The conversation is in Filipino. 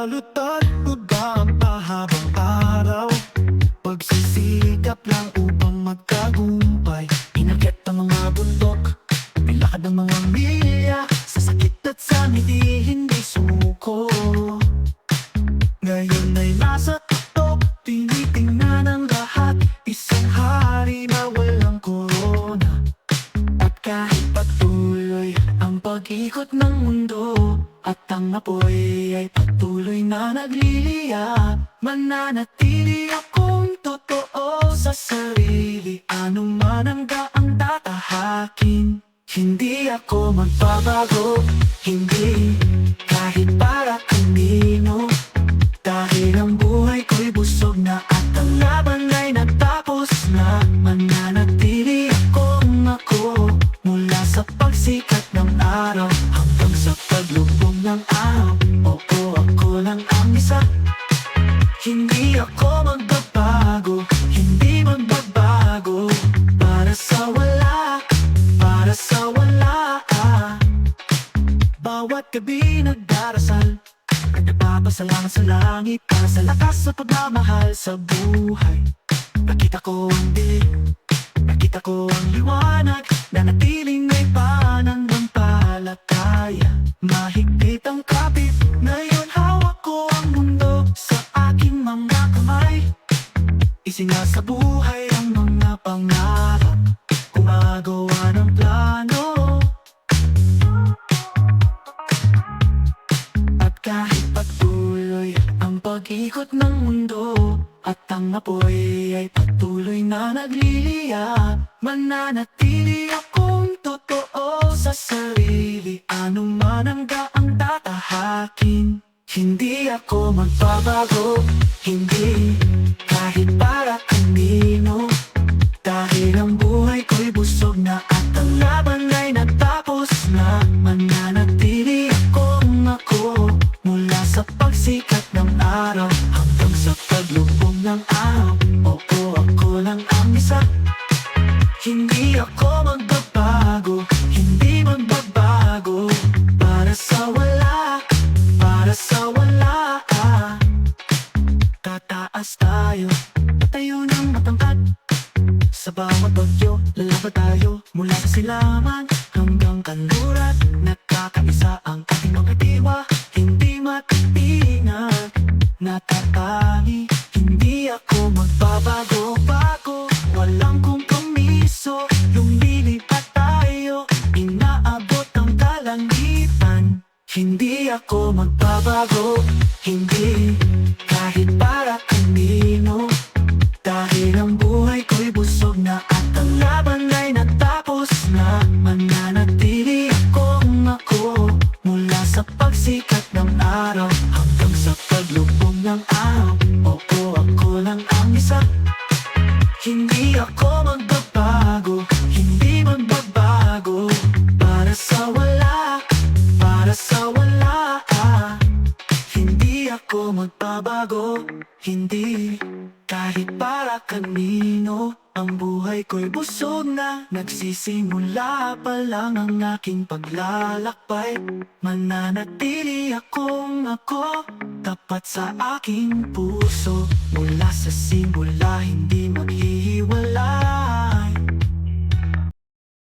Lutad ko ba ang pahabang araw? Pagsisikap lang upang magtagumpay. Inakyat ang mga bundok, nilakad ang mga milya. Sa sakit at sa ngiti, hindi sumuko. Ngayon ay nasa tuktok, tinitingnan ang lahat. Isang hari na walang korona. At kahit patuloy ang pag-ikot ng mundo, at ang apoy ay patuloy na nagliliya, mananatili akong totoo sa sarili. Ano man ang daang tatahakin, hindi ako magbabago. Hindi, kahit para kanino. Dahil ang buhay ko'y busog na at ang laban ay natapos na. Mananatili akong ako, mula sa pagsikat ng araw hanggang sa paglubog ng araw. Oo, ako lang ang isa. Hindi ako magbabago, hindi magbabago. Para sa wala, para sa wala. Bawat gabi nagdarasal, nagpapasalamat sa langit para sa lakas sa pagmamahal sa buhay. Nakita ko ang dilim, nakita ko ang liwanag, na natiling may pananampalataya. Mahigpit ang kapit, ngayon hawak ko ang mundo sa aking mga kamay. Isinga sa buhay ang mga pangarap, gumagawa ng plano. At kahit patuloy ang pag-ikot ng mundo, at ang apoy ay patuloy na nagliliya, mananatili akong totoo sa sarili. Ano man ang daang tatahakin, hindi ako magbabago. Hindi, kahit para kanino. Dahil ang buhay ko'y busog na at ang laban ay natapos na. Mananatili akong ako, mula sa pagsikat ng araw hanggang sa paglubog ng araw. Oo, ako lang ang isa. Hindi ako magbabago, hindi magbabago. Para sa wala, para sa wala. Tataas tayo, patayo ng matangkad. Sa bawat bagyo, lalaban tayo. Mula sa silangan hanggang kanluran, nagkakaisa ang ating mga diwa. Hindi matitinag, natatali. Hindi ako magbabago-bago, walang kompromiso. Lumilipat tayo, inaabot ang kalangitan. Hindi ako magbabago, hindi, kahit para kanino. Dahil ang buhay ko'y busog na at ang laban ay natapos na. Mananatili akong ako, mula sa pagsikat ng araw hanggang sa paglubog ng araw. Oo, ako lang ang isa. Hindi ako magbabago, hindi magbabago. Para sa wala, para sa wala. Hindi ako magbabago, hindi, kahit para kanino. Ang buhay ko'y busog na, nagsisimula pa lang ang aking paglalakbay. Mananatili akong ako, tapat sa aking puso. Mula sa simula, hindi maghihiwalay.